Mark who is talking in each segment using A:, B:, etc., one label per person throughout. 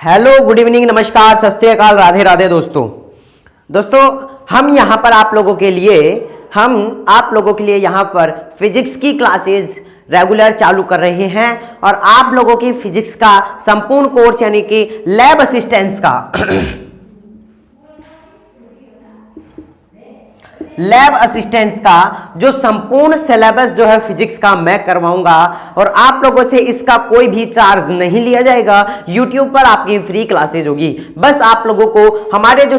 A: Hello, good evening, नमस्कार, सत श्री अकाल, राधे राधे दोस्तों हम यहाँ पर आप लोगों के लिए यहाँ पर फिजिक्स की क्लासेस रेगुलर चालू कर रहे हैं और आप लोगों की फिजिक्स का संपूर्ण कोर्स यानी कि लैब असिस्टेंट्स का जो संपूर्ण सिलेबस जो है फिजिक्स का मैं करवाऊंगा और आप लोगों से इसका कोई भी चार्ज नहीं लिया जाएगा। YouTube पर आपकी फ्री क्लासेज होगी। बस आप लोगों को हमारा जो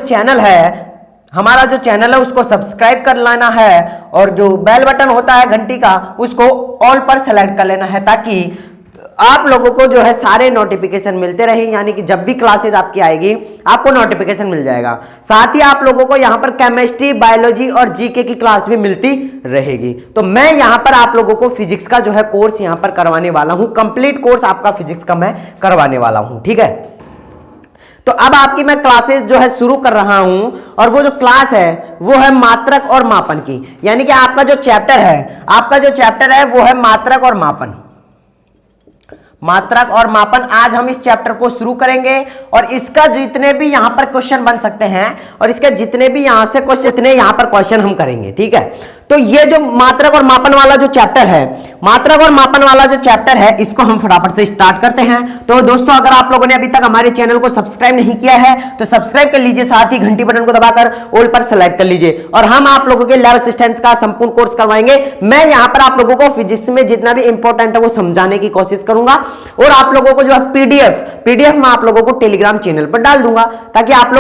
A: चैनल है उसको सब्सक्राइब कर लेना है और जो बेल बटन होता है घंटी का उसको ऑल पर सेलेक्ट कर लेना है ताकि आप लोगों को जो है सारे नोटिफिकेशन मिलते रहे, यानी कि जब भी क्लासेज आपकी आएगी आपको नोटिफिकेशन मिल जाएगा। साथ ही आप लोगों को यहाँ पर केमिस्ट्री, बायोलॉजी और जीके की क्लास भी मिलती रहेगी। तो मैं यहाँ पर आप लोगों को फिजिक्स का जो है कोर्स यहाँ पर करवाने वाला हूँ, कंप्लीट कोर्स आपका फिजिक्स का मैं करवाने वाला हूँ। ठीक है, तो अब आपकी मैं क्लासेस जो है शुरू कर रहा हूं और वो जो क्लास है वो है मात्रक और मापन की, यानी कि आपका जो चैप्टर है वो है मात्रक और मापन। आज हम इस चैप्टर को शुरू करेंगे और इसका जितने भी यहां पर क्वेश्चन बन सकते हैं और इसके जितने भी यहां से क्वेश्चन इतने यहां पर क्वेश्चन हम करेंगे। ठीक है, तो ये जो मात्रक और मापन वाला जो चैप्टर है इसको हम फटाफट से स्टार्ट करते हैं। तो दोस्तों अगर आप लोगों ने अभी तक हमारे चैनल को सब्सक्राइब नहीं किया है तो सब्सक्राइब कर लीजिए, साथ ही घंटी बटन को दबाकर ऑल पर सेलेक्ट कर लीजिए और हम आप लोगों के लैब असिस्टेंट्स का संपूर्ण कोर्स करवाएंगे। मैं यहां पर आप लोगों को फिजिक्स में जितना भी इंपॉर्टेंट है वो समझाने की कोशिश करूंगा और आप लोगों को जो है पीडीएफ मैं आप लोगों को टेलीग्राम चैनल पर डाल दूंगा ताकि आप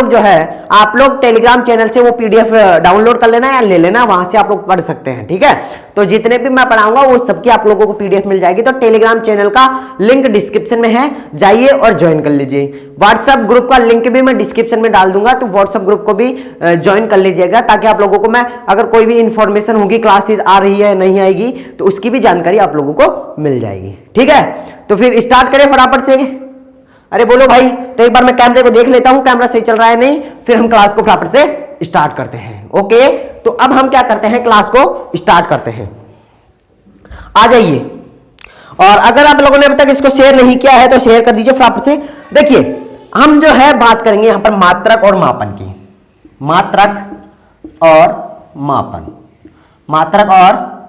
A: लोग टेलीग्राम चैनल से वो पीडीएफ डाउनलोड कर लेना या ले लेना, वहां से आप लोग पढ़ सकते हैं। ठीक है, तो जितने भी मैं पढ़ाऊंगा वो सबकी आप लोगों को पीडीएफ मिल जाएगी। तो टेलीग्राम चैनल का लिंक डिस्क्रिप्शन में है, जाइए और ज्वाइन कर लीजिए। व्हाट्सएप ग्रुप का लिंक भी मैं डिस्क्रिप्शन में डाल दूंगा, तो व्हाट्सएप ग्रुप को भी ज्वाइन कर लीजिएगा ताकि आप लोगों को मैं अगर कोई भी इंफॉर्मेशन होगी, क्लासेस आ रही है नहीं आएगी, तो उसकी भी जानकारी आप लोगों को मिल जाएगी। ठीक है, तो फिर स्टार्ट करें फटाफट से। अरे बोलो भाई, तो एक बार मैं कैमरे को देख लेता हूं कैमरा सही चल रहा है नहीं, फिर हम क्लास को फटाफट से स्टार्ट करते हैं। ओके, तो अब हम क्या करते हैं, क्लास को स्टार्ट करते हैं। आ जाइए, और अगर आप लोगों ने अभी तक इसको शेयर नहीं किया है तो शेयर कर दीजिए फटाफट से। देखिए हम जो है बात करेंगे यहां पर मात्रक और मापन की, मात्रक और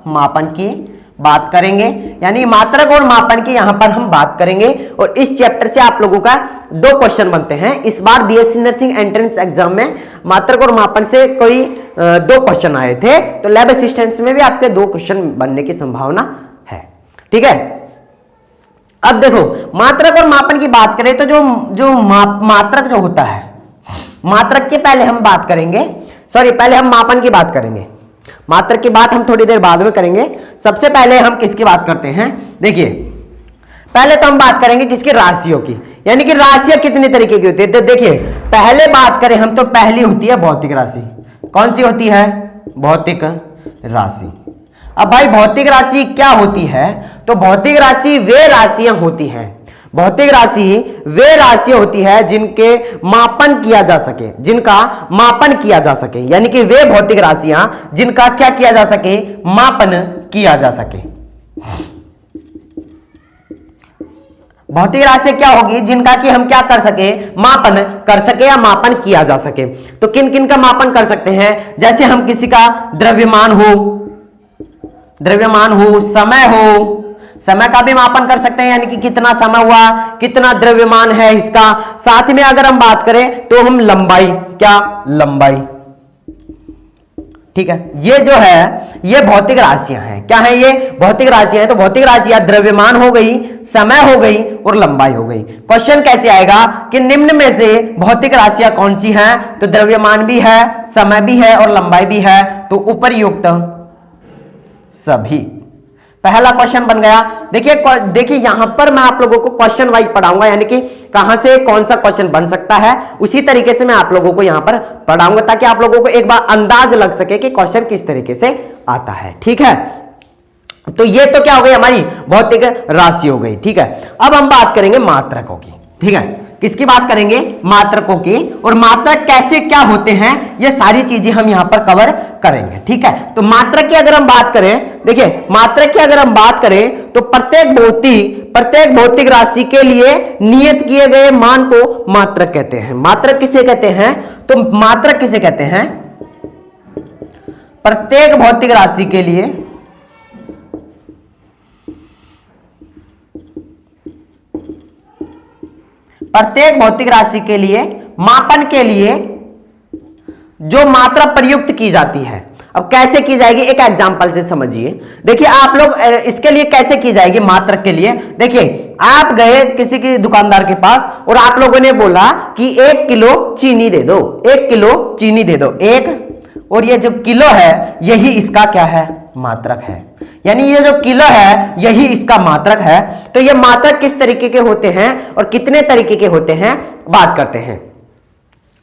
A: मापन की बात करेंगे, यानी मात्रक और मापन की यहां पर हम बात करेंगे। और इस चैप्टर से आप लोगों का 2 क्वेश्चन बनते हैं। इस बार बीएससी नर्सिंग एंट्रेंस एग्जाम में मात्रक और मापन से कोई 2 क्वेश्चन आए थे, तो लैब असिस्टेंट्स में भी आपके 2 क्वेश्चन बनने की संभावना है। ठीक है, अब देखो मात्रक और मापन की बात करें तो जो मात्रक जो होता है, मात्रक के पहले हम बात करेंगे, पहले हम मापन की बात करेंगे, मात्रक की बात हम थोड़ी देर बाद में करेंगे। सबसे पहले हम किसकी बात करते हैं, देखिए पहले तो हम बात करेंगे किसकी, राशियों की, यानी कि राशियां कितने तरीके की होती है। तो देखिए पहले बात करें हम तो पहली होती है भौतिक राशि। कौन सी होती है, भौतिक राशि। अब भाई भौतिक राशि क्या होती है, तो भौतिक राशि वे राशियां होती हैं, भौतिक राशि वे राशियां होती है जिनका मापन किया जा सके, यानी कि वे भौतिक राशियां जिनका क्या किया जा सके, मापन किया जा सके। भौतिक राशि क्या होगी, जिनका कि हम क्या कर सके, मापन कर सके या मापन किया जा सके। तो किन किन का मापन कर सकते हैं, जैसे हम किसी का द्रव्यमान हो, समय का भी मापन कर सकते हैं, यानी कि कितना समय हुआ, कितना द्रव्यमान है इसका। साथ में अगर हम बात करें तो हम लंबाई, ठीक है, ये जो है ये भौतिक राशियां हैं। क्या है ये, भौतिक राशियां हैं। तो भौतिक राशियां द्रव्यमान हो गई, समय हो गई और लंबाई हो गई। क्वेश्चन कैसे आएगा कि निम्न में से भौतिक राशियां कौन सी हैं, तो द्रव्यमान भी है, समय भी है और लंबाई भी है, तो उपरयुक्त सभी। पहला क्वेश्चन बन गया। देखिए यहां पर मैं आप लोगों को क्वेश्चन वाइज पढ़ाऊंगा, यानी कि कहां से कौन सा क्वेश्चन बन सकता है, उसी तरीके से मैं आप लोगों को यहां पर पढ़ाऊंगा ताकि आप लोगों को एक बार अंदाज लग सके कि क्वेश्चन किस तरीके से आता है। ठीक है, तो ये तो क्या हो गई, हमारी भौतिक राशि हो गई। ठीक है, अब हम बात करेंगे मात्रकों की। ठीक है, किसकी बात करेंगे? मात्रकों की। और मात्रक कैसे क्या होते हैं ये सारी चीजें हम यहां पर कवर करेंगे, ठीक है। तो मात्रक की अगर हम बात करें, देखिए मात्रक की अगर हम बात करें तो प्रत्येक भौतिक राशि के लिए नियत किए गए मान को मात्रक कहते हैं। मात्रक किसे कहते हैं? तो मात्रक किसे कहते हैं? प्रत्येक भौतिक राशि के लिए मापन के लिए जो मात्रा प्रयुक्त की जाती है। अब कैसे की जाएगी एक एग्जांपल से समझिए। देखिए आप लोग इसके लिए कैसे की जाएगी मात्रक के लिए, देखिए आप गए किसी की दुकानदार के पास और आप लोगों ने बोला कि 1 किलो चीनी दे दो, 1 किलो चीनी दे दो, एक, और ये जो किलो है यही इसका क्या है? मात्रक है। यानी ये जो किलो है यही इसका मात्रक है। तो ये मात्रक किस तरीके के होते हैं और कितने तरीके के होते हैं बात करते हैं।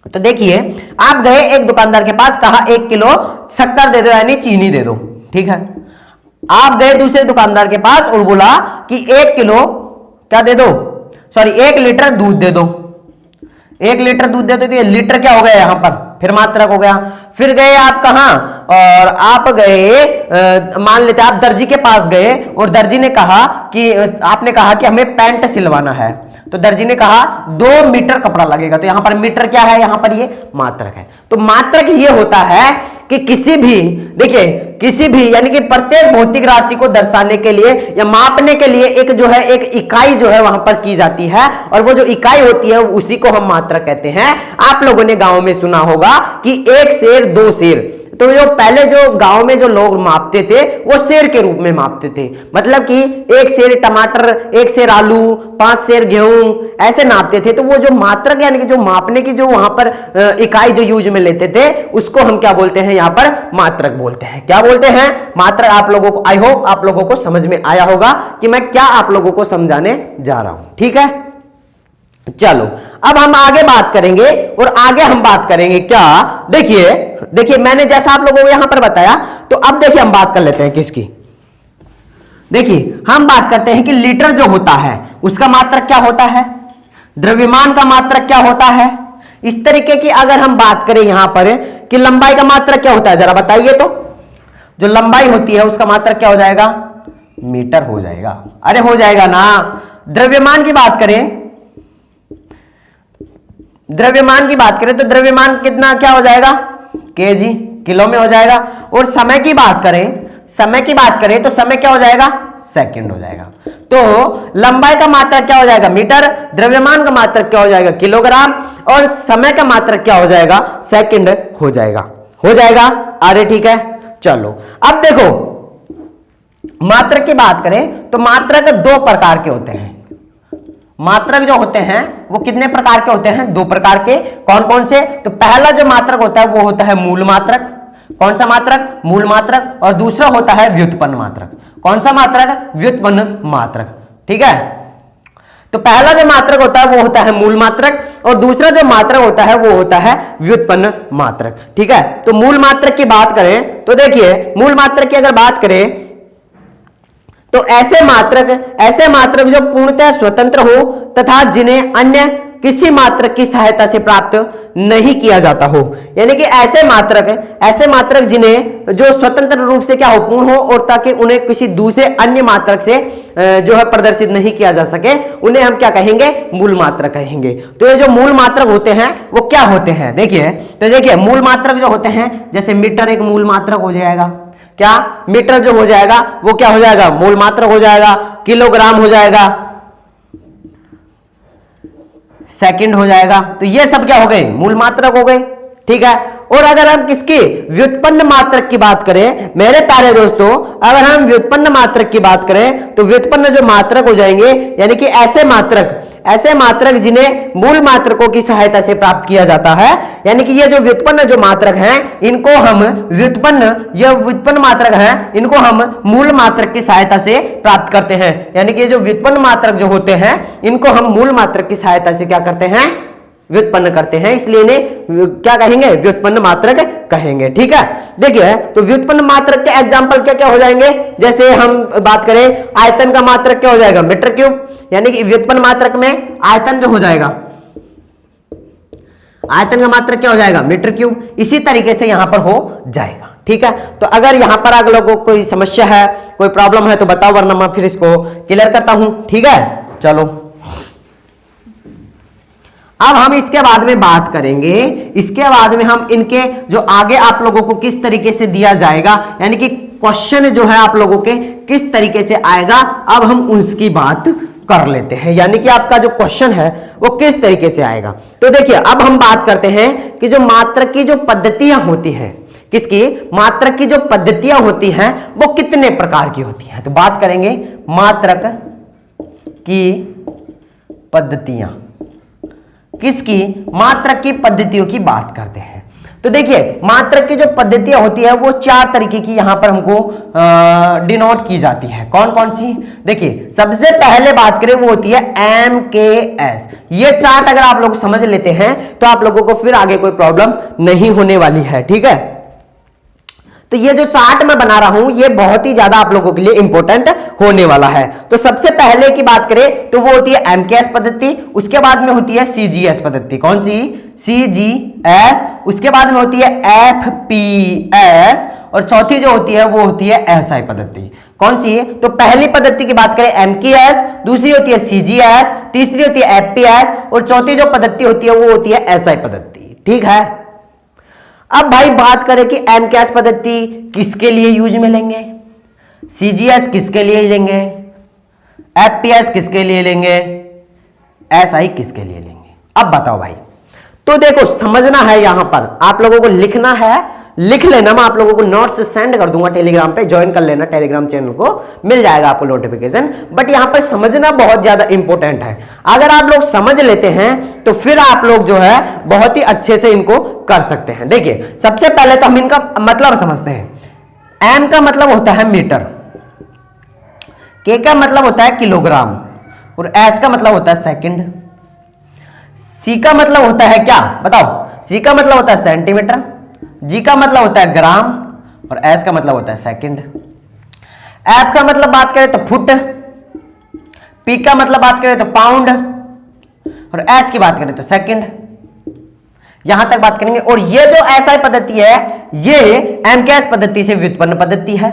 A: तो देखिए आप गए एक दुकानदार के पास, कहा 1 किलो शक्कर दे दो यानी चीनी दे दो, ठीक है। आप गए दूसरे दुकानदार के पास और बोला कि 1 किलो क्या दे दो, सॉरी 1 लीटर दूध दे दो, 1 लीटर दूध दे दो। तो ये लीटर क्या हो गया यहां पर? फिर मात्रक हो गया। फिर गए आप कहां? और आप गए मान लेते आप दर्जी के पास गए और दर्जी ने कहा कि आपने कहा कि हमें पैंट सिलवाना है, तो दर्जी ने कहा 2 मीटर कपड़ा लगेगा। तो यहां पर मीटर क्या है? यहां पर ये मात्रक है। तो मात्रक ये होता है कि किसी भी, देखिए किसी भी यानी कि प्रत्येक भौतिक राशि को दर्शाने के लिए या मापने के लिए एक जो है एक इकाई जो है वहां पर की जाती है, और वो जो इकाई होती है उसी को हम मात्रक कहते हैं। आप लोगों ने गांव में सुना होगा कि 1 सेर 2 सेर, तो जो पहले जो गांव में जो लोग मापते थे वो सेर के रूप में मापते थे, मतलब कि 1 सेर टमाटर, 1 सेर आलू, 5 सेर गेहूं ऐसे नापते थे। तो वो जो मात्रक यानी कि जो मापने की जो वहां पर इकाई जो यूज में लेते थे उसको हम क्या बोलते हैं? यहां पर मात्रक बोलते हैं। क्या बोलते हैं? मात्रक। आप लोगों को, आई होप आप लोगों को समझ में आया होगा कि मैं क्या आप लोगों को समझाने जा रहा हूं, ठीक है। चलो अब हम आगे बात करेंगे, और आगे हम बात करेंगे क्या? देखिए मैंने जैसा आप लोगों को यहां पर बताया, तो अब देखिए हम बात कर लेते हैं किसकी। देखिए हम बात करते हैं कि लीटर जो होता है उसका मात्रक क्या होता है, द्रव्यमान का मात्रक क्या होता है। इस तरीके की अगर हम बात करें यहां पर कि लंबाई का मात्रक क्या होता है, जरा बताइए तो। जो लंबाई होती है उसका मात्रक क्या हो जाएगा? मीटर हो जाएगा। अरे हो जाएगा ना। द्रव्यमान की बात करें, द्रव्यमान की बात करें तो द्रव्यमान कितना क्या हो जाएगा? केजी, किलो में हो जाएगा। और समय की बात करें तो समय क्या हो जाएगा? सेकंड हो जाएगा। तो लंबाई का मात्रक क्या हो जाएगा? मीटर, द्रव्यमान का मात्रक क्या हो जाएगा? किलोग्राम, और समय का मात्रक क्या हो जाएगा? सेकंड हो जाएगा। अरे ठीक है, चलो अब देखो मात्रक की बात करें तो मात्रक 2 प्रकार के होते हैं। मात्रक जो होते हैं वो कितने प्रकार के होते हैं? 2 प्रकार के। कौन कौन से? तो पहला जो मात्रक होता है वो होता है मूल मात्रक। कौन सा मात्रक? मूल मात्रक। और दूसरा होता है व्युत्पन्न मात्रक। कौन सा मात्रक? व्युत्पन्न मात्रक, ठीक है। तो पहला जो मात्रक होता है वो होता है मूल मात्रक, और दूसरा जो मात्रक होता है वो होता है व्युत्पन्न मात्रक, ठीक है। तो मूल मात्रक की बात करें तो देखिए मूल मात्रक की अगर बात करें तो ऐसे मात्रक जो पूर्णतः स्वतंत्र हो तथा जिन्हें अन्य किसी मात्रक की सहायता से प्राप्त नहीं किया जाता हो। यानी कि ऐसे मात्रक जिन्हें जो स्वतंत्र रूप से क्या हो? पूर्ण हो, और ताकि उन्हें किसी दूसरे अन्य मात्रक से जो है प्रदर्शित नहीं किया जा सके, उन्हें हम क्या कहेंगे? मूल मात्रक कहेंगे। तो ये जो मूल मात्रक होते हैं वो क्या होते हैं? देखिए मूल मात्रक जो होते हैं, जैसे मीटर एक मूल मात्रक हो जाएगा। क्या? मीटर जो हो जाएगा वो क्या हो जाएगा? मूल मात्रक हो जाएगा। किलोग्राम हो जाएगा, सेकंड हो जाएगा। तो ये सब क्या हो गए? मूल मात्रक हो गए, ठीक है। और अगर हम किसकी? व्युत्पन्न मात्रक की बात करें मेरे प्यारे दोस्तों, अगर हम व्युत्पन्न मात्रक की बात करें तो व्युत्पन्न जो मात्रक हो जाएंगे यानी कि ऐसे मात्रक जिन्हें मूल मात्रकों की सहायता से प्राप्त किया जाता है। यानी कि ये जो व्युत्पन्न जो मात्रक हैं इनको हम व्युत्पन्न मात्रक हैं, इनको हम मूल मात्रक की सहायता से प्राप्त करते हैं। यानी कि जो व्युत्पन्न मात्रक जो होते हैं इनको हम मूल मात्रक की सहायता से क्या करते हैं? व्युत्पन्न करते हैं, इसलिए इन्हें क्या कहेंगे? व्युत्पन्न मात्रक कहेंगे, ठीक है। देखिए तो व्युत्पन्न मात्रक के एग्जांपल क्या क्या हो जाएंगे? जैसे हम बात करें आयतन का मात्रक क्या हो जाएगा? Metre cube. यानी कि व्युत्पन्न मात्रक में आयतन जो हो जाएगा आयतन का मात्रक क्या हो जाएगा, मीटर क्यूब। इसी तरीके से यहां पर हो जाएगा, ठीक है। तो अगर यहां पर अगर लोगों को कोई समस्या है, कोई प्रॉब्लम है तो बताओ, वरना मैं फिर इसको क्लियर करता हूं, ठीक है। चलो अब हम इसके बाद में बात करेंगे, इसके बाद में हम इनके जो आगे आप लोगों को किस तरीके से दिया जाएगा, यानी कि क्वेश्चन जो है आप लोगों के किस तरीके से आएगा, अब हम उसकी बात कर लेते हैं, यानी कि आपका जो क्वेश्चन है वो किस तरीके से आएगा। तो देखिए अब हम बात करते हैं कि जो मात्रक की जो पद्धतियां होती हैं, किसकी, मात्रक की जो पद्धतियां होती हैं वो कितने प्रकार की होती हैं। तो बात करेंगे मात्रक की पद्धतियां, किसकी, मात्रक की पद्धतियों की बात करते हैं। तो देखिए मात्रक की जो पद्धतियां होती है वो 4 तरीके की यहां पर हमको डिनोट की जाती है। कौन कौन सी, देखिए सबसे पहले बात करें वो होती है MKS। ये चार्ट अगर आप लोग समझ लेते हैं तो आप लोगों को फिर आगे कोई प्रॉब्लम नहीं होने वाली है, ठीक है। तो ये जो चार्ट मैं बना रहा हूं ये बहुत ही ज्यादा आप लोगों के लिए इंपॉर्टेंट होने वाला है। तो सबसे पहले की बात करें तो वो होती है MKS पद्धति, उसके बाद में होती है CGS पद्धति। कौन सी, CGS, उसके बाद में होती है FPS, और चौथी जो होती है वो होती है SI पद्धति। कौन सी, तो पहली पद्धति की बात करें MKS, दूसरी होती है CGS, तीसरी होती है FPS, और चौथी जो पद्धति होती है वो होती है SI पद्धति, ठीक है। अब भाई बात करें कि MKS पद्धति किसके लिए यूज में लेंगे, CGS किसके लिए लेंगे, FPS किसके लिए लेंगे, SI किसके लिए लेंगे। अब बताओ भाई, तो देखो समझना है, यहां पर आप लोगों को लिखना है, लिख लेना, मैं आप लोगों को नोट्स सेंड कर दूंगा टेलीग्राम पे, ज्वाइन कर लेना टेलीग्राम चैनल को, मिल जाएगा आपको नोटिफिकेशन। बट यहां पर समझना बहुत ज्यादा इंपॉर्टेंट है, अगर आप लोग समझ लेते हैं तो फिर आप लोग जो है बहुत ही अच्छे से इनको कर सकते हैं। देखिए सबसे पहले तो हम इनका मतलब समझते हैं। M का मतलब होता है मीटर, K का मतलब होता है किलोग्राम, और S का मतलब होता है सेकंड, C का मतलब होता है क्या बताओ, C का मतलब होता है सेंटीमीटर, G का मतलब होता है ग्राम, और S का मतलब होता है सेकंड। F का मतलब बात करें तो फुट, P का मतलब बात करें तो पाउंड, और S की बात करें तो सेकंड। यहां तक बात करेंगे। और ये जो SI पद्धति है ये MKS पद्धति से व्युत्पन्न पद्धति है।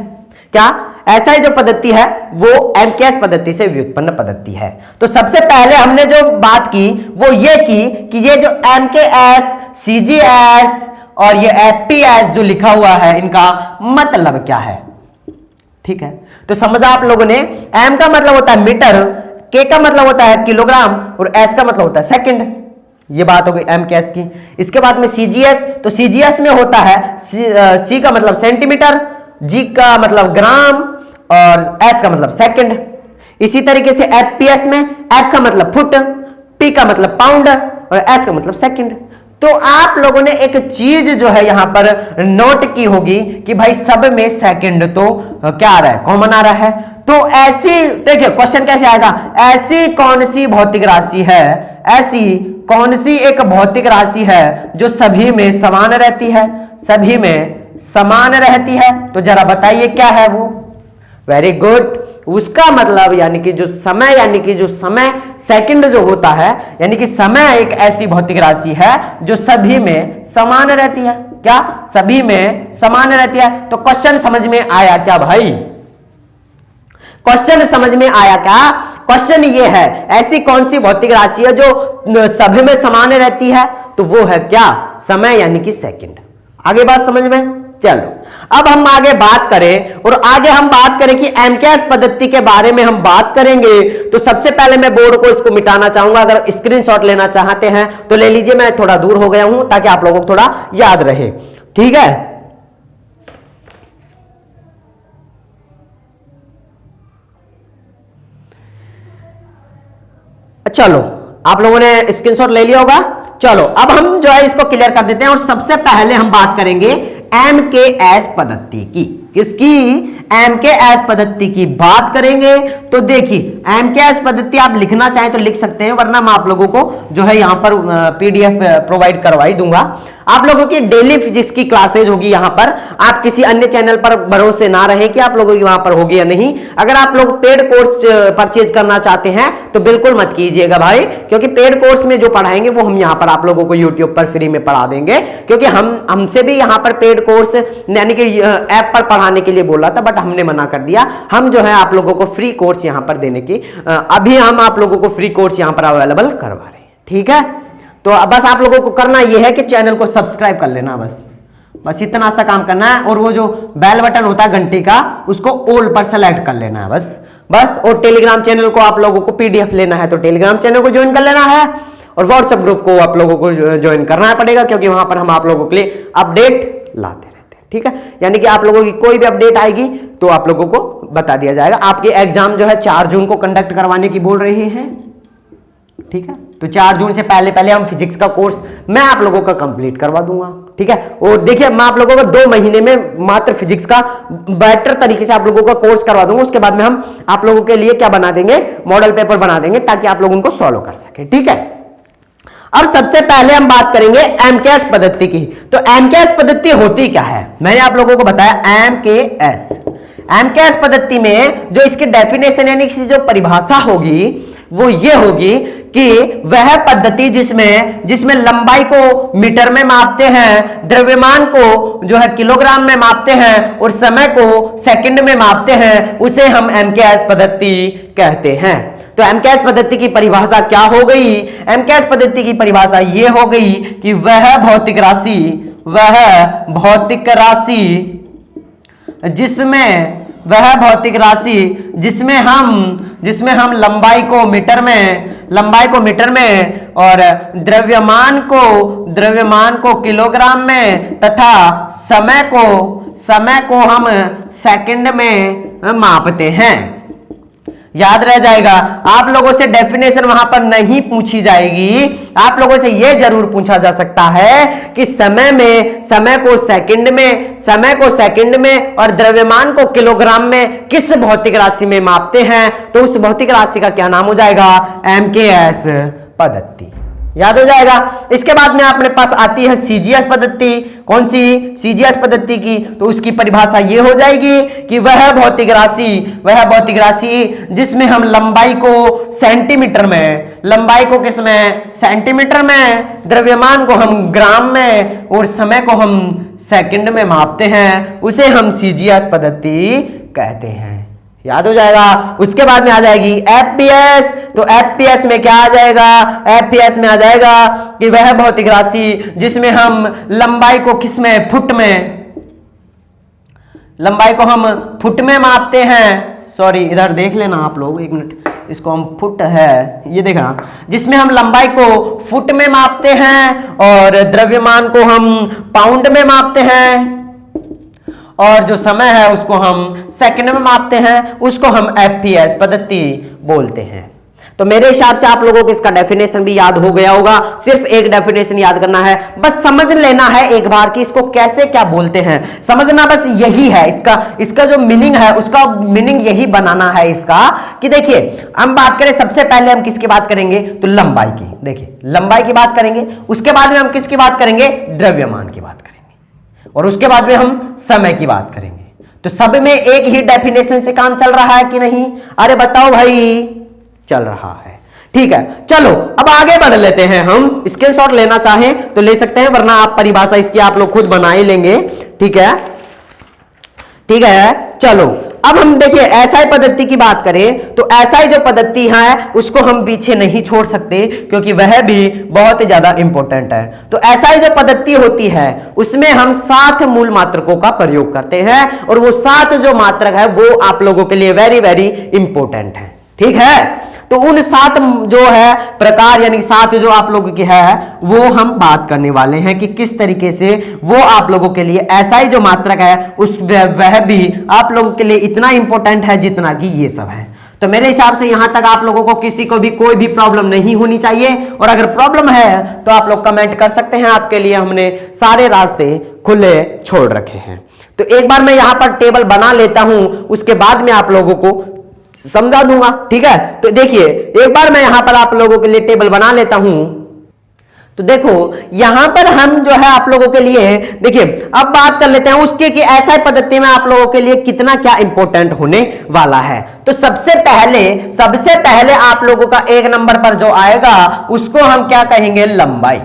A: क्या, SI जो पद्धति है वो MKS पद्धति से व्युत्पन्न पद्धति है। तो सबसे पहले हमने जो बात की वो ये की कि ये जो MKS, CGS और ये FPS जो लिखा हुआ है इनका मतलब क्या है, ठीक है। तो समझा आप लोगों ने, M का मतलब होता है मीटर, K का मतलब होता है किलोग्राम, और S का मतलब होता है सेकंड। ये बात हो गई MKS की। इसके बाद में CGS, तो CGS में होता है C का मतलब सेंटीमीटर, G का मतलब ग्राम, और S का मतलब सेकंड। इसी तरीके से FPS में F का मतलब फुट, P का मतलब पाउंड, और S का मतलब सेकंड। तो आप लोगों ने एक चीज जो है यहां पर नोट की होगी कि भाई सब में सेकंड तो क्या आ रहा है, कॉमन आ रहा है। तो ऐसी देखिए क्वेश्चन कैसे आएगा, ऐसी कौन सी भौतिक राशि है, ऐसी कौन सी एक भौतिक राशि है जो सभी में समान रहती है, सभी में समान रहती है। तो जरा बताइए क्या है वो। वेरी गुड, उसका मतलब यानी कि जो समय सेकंड जो होता है, यानी कि समय एक ऐसी भौतिक राशि है जो सभी में समान रहती है। क्या, सभी में समान रहती है। तो क्वेश्चन समझ में आया क्या भाई, क्वेश्चन समझ में आया क्या। क्वेश्चन ये है ऐसी कौन सी भौतिक राशि है जो सभी में समान रहती है, तो वो है क्या, समय यानी कि सेकंड। आगे बात समझ में। चलो अब हम आगे बात करें, और आगे हम बात करें कि MKS पद्धति के बारे में हम बात करेंगे। तो सबसे पहले मैं बोर्ड को इसको मिटाना चाहूंगा, अगर स्क्रीनशॉट लेना चाहते हैं तो ले लीजिए, मैं थोड़ा दूर हो गया हूं ताकि आप लोगों को थोड़ा याद रहे, ठीक है। चलो आप लोगों ने स्क्रीनशॉट ले लिया होगा। चलो अब हम जो है इसको क्लियर कर देते हैं, और सबसे पहले हम बात करेंगे MKS पद्धति की। किसकी, MKS पद्धति की बात करेंगे। तो देखिए MKS पद्धति आप लिखना चाहें तो लिख सकते हैं, वरना मैं आप लोगों को जो है यहां पर PDF प्रोवाइड करवा ही दूंगा। आप लोगों की डेली फिजिक्स की क्लासेज होगी यहां पर। आप किसी अन्य चैनल पर भरोसे ना रहे कि आप लोगों की वहां पर होगी या नहीं। अगर आप लोग पेड कोर्स परचेज करना चाहते हैं तो बिल्कुल मत कीजिएगा भाई, क्योंकि पेड कोर्स में जो पढ़ाएंगे वो हम यहां पर आप लोगों को यूट्यूब पर फ्री में पढ़ा देंगे, क्योंकि हमसे भी यहां पर पेड कोर्स यानी कि ऐप पर पढ़ाने के लिए बोला था, बट हमने मना कर दिया। हम जो है आप लोगों को फ्री कोर्स यहां पर देने की अभी हम आप लोगों को फ्री कोर्स यहां पर अवेलेबल करवा रहे हैं, ठीक है। तो बस आप लोगों को करना यह है कि चैनल को सब्सक्राइब कर लेना, बस इतना सा काम करना है। और वो जो बेल बटन होता है घंटी का, उसको ऑल पर सेलेक्ट कर लेना है बस। और टेलीग्राम चैनल को आप लोगों को पीडीएफ लेना है तो टेलीग्राम चैनल को ज्वाइन कर लेना है, और व्हाट्सएप ग्रुप को आप लोगों को ज्वाइन करना पड़ेगा, क्योंकि वहां पर हम आप लोगों के लिए अपडेट लाते रहते हैं, ठीक है। यानी कि आप लोगों की कोई भी अपडेट आएगी तो आप लोगों को बता दिया जाएगा। आपके एग्जाम जो है 4 जून को कंडक्ट करवाने की बोल रहे हैं, ठीक है। तो 4 जून से पहले हम फिजिक्स का कोर्स मैं आप लोगों का कंप्लीट करवा दूंगा, ठीक है। और देखिए मैं आप लोगों को 2 महीने में मात्र फिजिक्स का बेटर तरीके से आप लोगों का कोर्स करवा दूंगा। उसके बाद में हम आप लोगों के लिए क्या बना देंगे, मॉडल पेपर बना देंगे, ताकि आप लोग उनको सॉल्व कर सके, ठीक है। अब सबसे पहले हम बात करेंगे एमकेएस पद्धति की। तो एमकेएस पद्धति होती क्या है, मैंने आप लोगों को बताया। एमकेएस पद्धति में जो इसकी डेफिनेशन यानी इसकी जो परिभाषा होगी वो ये होगी कि वह पद्धति जिसमें लंबाई को मीटर में मापते हैं, द्रव्यमान को जो है किलोग्राम में मापते हैं और समय को सेकंड में मापते हैं, उसे हम एमकेएस पद्धति कहते हैं। तो एमकेएस पद्धति की परिभाषा क्या हो गई, एमकेएस पद्धति की परिभाषा ये हो गई कि वह भौतिक जिसमें हम लंबाई को मीटर में और द्रव्यमान को किलोग्राम में तथा समय को हम सेकंड में मापते हैं। याद रह जाएगा, आप लोगों से डेफिनेशन वहां पर नहीं पूछी जाएगी। आप लोगों से यह जरूर पूछा जा सकता है कि समय को सेकंड में और द्रव्यमान को किलोग्राम में किस भौतिक राशि में मापते हैं, तो उस भौतिक राशि का क्या नाम हो जाएगा, एमकेएस पद्धति। याद हो जाएगा। इसके बाद में अपने पास आती है सीजीएस पद्धति। कौन सी, सीजीएस पद्धति की, तो उसकी परिभाषा ये हो जाएगी कि वह भौतिक राशि जिसमें हम लंबाई को सेंटीमीटर में, द्रव्यमान को हम ग्राम में और समय को हम सेकंड में मापते हैं, उसे हम सीजीएस पद्धति कहते हैं। याद हो जाएगा। उसके बाद में आ जाएगी एफपीएस। तो एफपीएस में क्या आ जाएगा, एफपीएस में आ जाएगा कि वह भौतिक राशि जिसमें हम लंबाई को फुट में मापते हैं। सॉरी, इधर देख लेना आप लोग, 1 मिनट, इसको हम फुट है, ये देखना, जिसमें हम लंबाई को फुट में मापते हैं और द्रव्यमान को हम पाउंड में मापते हैं, और जो समय है उसको हम सेकंड में मापते हैं, उसको हम एफपीएस पद्धति बोलते हैं। तो मेरे हिसाब से आप लोगों को इसका डेफिनेशन भी याद हो गया होगा। सिर्फ एक डेफिनेशन याद करना है, बस समझ लेना है एक बार कि इसको कैसे क्या बोलते हैं, समझना बस यही है। इसका जो मीनिंग है उसका मीनिंग यही बनाना है इसका, कि देखिए हम बात करें, सबसे पहले हम किसकी बात करेंगे, तो लंबाई की। देखिए लंबाई की बात करेंगे, उसके बाद में हम किसकी बात करेंगे, द्रव्यमान की बात करेंगे, और उसके बाद में हम समय की बात करेंगे। तो सब में एक ही डेफिनेशन से काम चल रहा है कि नहीं, अरे बताओ भाई, चल रहा है। ठीक है, चलो अब आगे बढ़ लेते हैं। हम स्क्रीनशॉट लेना चाहें तो ले सकते हैं, वरना आप परिभाषा इसकी आप लोग खुद बना ही लेंगे। ठीक है, ठीक है। चलो अब हम देखिए एसआई पद्धति की बात करें तो एसआई जो पद्धति है उसको हम पीछे नहीं छोड़ सकते, क्योंकि वह भी बहुत ही ज्यादा इंपॉर्टेंट है। तो एसआई जो पद्धति होती है उसमें हम 7 मूल मात्रकों का प्रयोग करते हैं, और वो 7 जो मात्रक है वो आप लोगों के लिए वेरी वेरी इंपॉर्टेंट है। ठीक है, तो उन 7 जो है प्रकार यानी 7 जो आप लोगों की है वो हम बात करने वाले हैं कि किस तरीके से वो आप लोगों के लिए एसआई जो मात्रक है उस वह भी आप लोगों के लिए इतना इंपॉर्टेंट है जितना कि ये सब है। तो मेरे हिसाब से यहां तक आप लोगों को किसी को भी कोई भी प्रॉब्लम नहीं होनी चाहिए, और अगर प्रॉब्लम है तो आप लोग कमेंट कर सकते हैं, आपके लिए हमने सारे रास्ते खुले छोड़ रखे हैं। तो एक बार मैं यहां पर टेबल बना लेता हूं, उसके बाद में आप लोगों को समझा दूंगा। ठीक है, तो देखिए एक बार मैं यहां पर आप लोगों के लिए टेबल बना लेता हूं। तो देखो यहां पर हम जो है आप लोगों के लिए देखिए अब बात कर लेते हैं उसके कि ऐसा पद्धति में आप लोगों के लिए कितना क्या इंपॉर्टेंट होने वाला है। तो सबसे पहले आप लोगों का एक नंबर पर जो आएगा उसको हम क्या कहेंगे, लंबाई।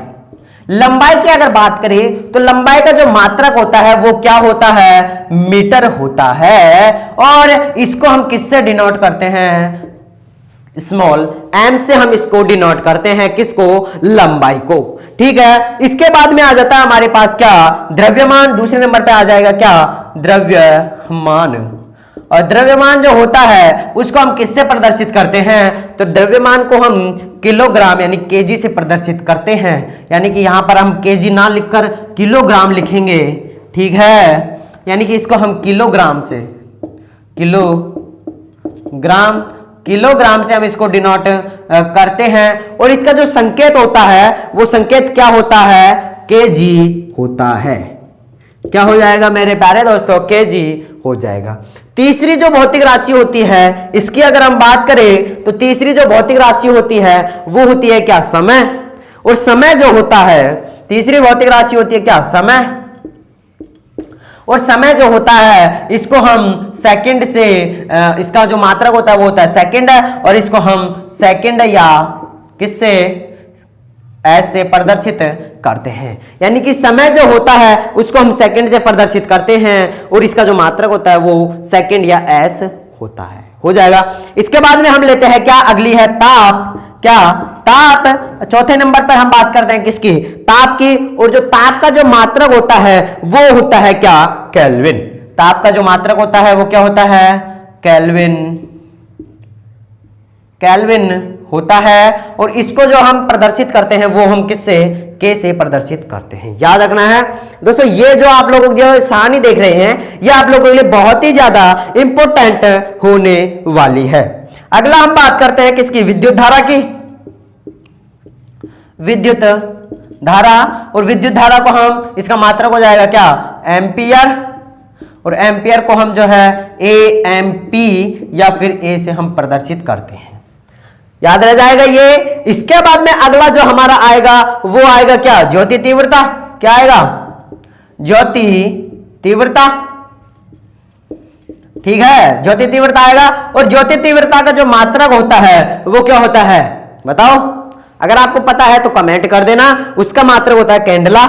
A: लंबाई की अगर बात करें तो लंबाई का जो मात्रक होता है वो क्या होता है, मीटर होता है। और इसको हम किससे डिनोट करते हैं, स्मॉल m से हम इसको डिनोट करते हैं, किसको, लंबाई को। ठीक है, इसके बाद में आ जाता है हमारे पास क्या, द्रव्यमान। दूसरे नंबर पे आ जाएगा क्या, द्रव्यमान। और द्रव्यमान जो होता है उसको हम किससे प्रदर्शित करते हैं, तो द्रव्यमान को हम किलोग्राम यानी केजी से प्रदर्शित करते हैं। यानी कि यहां पर हम केजी ना लिखकर किलोग्राम लिखेंगे। ठीक है, यानी कि इसको हम किलोग्राम से हम इसको डिनोट करते हैं। और इसका जो संकेत होता है वो संकेत क्या होता है, केजी होता है। क्या हो जाएगा मेरे प्यारे दोस्तों, केजी हो जाएगा। तीसरी जो भौतिक राशि होती है इसकी अगर हम बात करें तो तीसरी जो भौतिक राशि होती है वो होती है क्या, समय। और समय जो होता है, तीसरी भौतिक राशि होती है क्या, समय। और समय जो होता है इसको हम सेकंड से, इसका जो मात्रक होता है वो होता है सेकंड है। और इसको हम सेकंड या किससे, एस से प्रदर्शित करते हैं। यानी कि समय जो होता है उसको हम सेकंड से प्रदर्शित करते हैं और इसका जो मात्रक होता है वो सेकंड या एस होता है, हो जाएगा। इसके बाद में हम लेते हैं क्या, अगली है ताप। क्या, ताप। चौथे नंबर पर हम बात करते हैं किसकी, ताप की। और जो ताप का जो मात्रक होता है वो होता है क्या, केल्विन। ताप का जो मात्रक होता है वो क्या होता है, केल्विन होता है। और इसको जो हम प्रदर्शित करते हैं वो हम किससे, के से प्रदर्शित करते हैं। याद रखना है दोस्तों, ये जो आप लोग जो सारणी देख रहे हैं ये आप लोगों के लिए बहुत ही ज्यादा इंपॉर्टेंट होने वाली है। अगला हम बात करते हैं किसकी, विद्युत धारा की। विद्युत धारा, और विद्युत धारा को हम, इसका मात्रक हो जाएगा क्या, एम्पियर। और एम्पियर को हम जो है एएमपी या फिर ए से हम प्रदर्शित करते हैं। याद रह जाएगा ये। इसके बाद में अगला जो हमारा आएगा वो आएगा क्या, ज्योति तीव्रता। क्या आएगा, ज्योति तीव्रता। ठीक है, ज्योति तीव्रता आएगा। और ज्योति तीव्रता का जो मात्रक होता है वो क्या होता है, बताओ। अगर आपको पता है तो कमेंट कर देना। उसका मात्रक होता है कैंडला।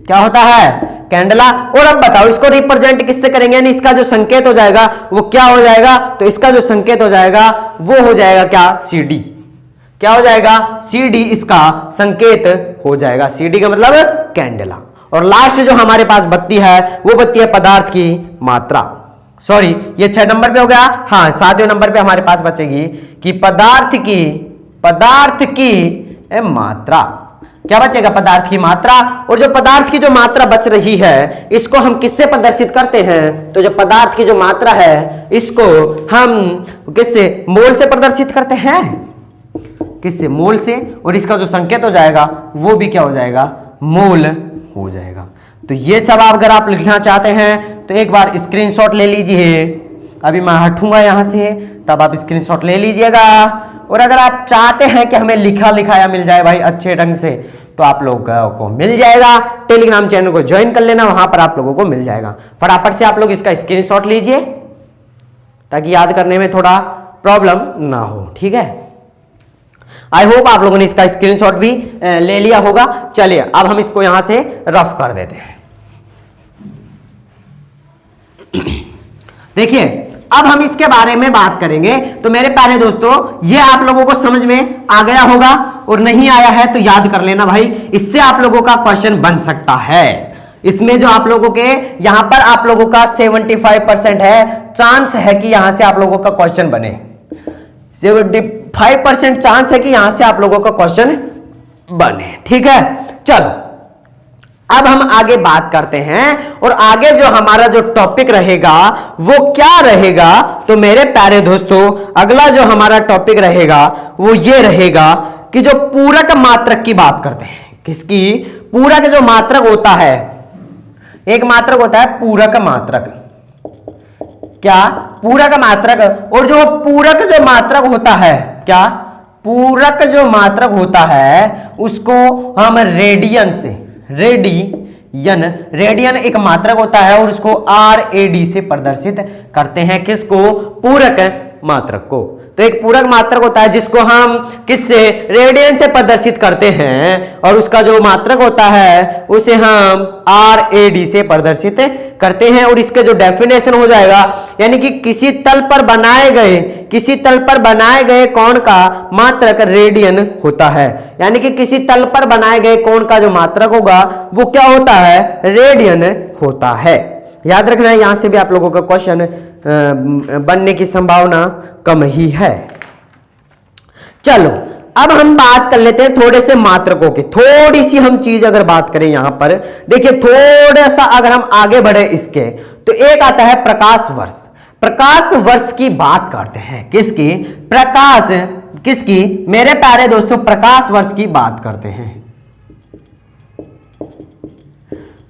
A: क्या होता है, कैंडला। और अब बताओ इसको रिप्रेजेंट किससे करेंगे, यानी इसका जो संकेत हो जाएगा वो क्या हो जाएगा, तो इसका जो संकेत हो जाएगा वो हो जाएगा क्या, सीडी। क्या हो जाएगा, सीडी इसका संकेत हो जाएगा। सीडी का मतलब कैंडला। और लास्ट जो हमारे पास बत्ती है वो बत्ती है पदार्थ की मात्रा। सॉरी, ये 6 नंबर पे हो गया। हाँ, 7वें नंबर पे हमारे पास बचेगी कि पदार्थ की मात्रा। क्या बचेगा, पदार्थ की मात्रा। और जो पदार्थ की जो मात्रा बच रही है इसको हम किससे प्रदर्शित करते हैं, तो जो पदार्थ की जो मात्रा है इसको हम किससे, मोल से प्रदर्शित करते हैं। किससे, मोल से। और इसका जो संकेत हो जाएगा वो भी क्या हो जाएगा, मोल हो जाएगा। तो ये सब अगर आप लिखना चाहते हैं तो एक बार स्क्रीनशॉट ले लीजिए। अभी मैं हटूंगा यहां से, तब आप स्क्रीनशॉट ले लीजिएगा। और अगर आप चाहते हैं कि हमें लिखा लिखाया मिल जाए भाई अच्छे ढंग से, तो आप लोगों को मिल जाएगा। टेलीग्राम चैनल को ज्वाइन कर लेना, वहां पर आप लोगों को मिल जाएगा। फटाफट से आप लोग इसका स्क्रीनशॉट लीजिए ताकि याद करने में थोड़ा प्रॉब्लम ना हो। ठीक है, आई होप आप लोगों ने इसका स्क्रीनशॉट भी ले लिया होगा। चलिए अब हम इसको यहां से रफ कर देते हैं। देखिए अब हम इसके बारे में बात करेंगे। तो मेरे प्यारे दोस्तों, ये आप लोगों को समझ में आ गया होगा, और नहीं आया है तो याद कर लेना भाई, इससे आप लोगों का क्वेश्चन बन सकता है। इसमें जो आप लोगों के यहां पर आप लोगों का 75% है चांस है कि यहां से आप लोगों का क्वेश्चन बने। 75% चांस है कि यहां से आप लोगों का क्वेश्चन बने। ठीक है, चलो अब हम आगे बात करते हैं। और आगे जो हमारा जो टॉपिक रहेगा वो क्या रहेगा, तो मेरे प्यारे दोस्तों अगला जो हमारा टॉपिक रहेगा वो ये रहेगा कि जो पूरक मात्रक की बात करते हैं। किसकी, पूरक जो मात्रक होता है, एक मात्रक होता है पूरक मात्रक। क्या, पूरक मात्रक। और जो पूरक जो मात्रक होता है, क्या, पूरक जो मात्रक होता है उसको हम रेडियन से, रेडियन एक मात्रक होता है और उसको RAD से प्रदर्शित करते हैं। किसको? पूरक मात्रक को। तो एक पूरक मात्रक होता है जिसको हम किससे? रेडियन से प्रदर्शित करते हैं और उसका जो मात्रक होता है उसे हम RAD से प्रदर्शित करते हैं। और इसके जो डेफिनेशन हो जाएगा, यानी कि किसी तल पर बनाए गए कोण का मात्रक रेडियन होता है। यानी कि किसी तल पर बनाए गए कोण का जो मात्रक होगा वो क्या होता है? रेडियन होता है। याद रखना है, यहां से भी आप लोगों का क्वेश्चन बनने की संभावना कम ही है। चलो अब हम बात कर लेते हैं थोड़े से मात्रकों की। थोड़ी सी हम चीज अगर बात करें यहां पर, देखिए थोड़ा सा अगर हम आगे बढ़े इसके, तो एक आता है प्रकाश वर्ष। प्रकाश वर्ष की बात करते हैं। किसकी? किसकी मेरे प्यारे दोस्तों? प्रकाश वर्ष की बात करते हैं।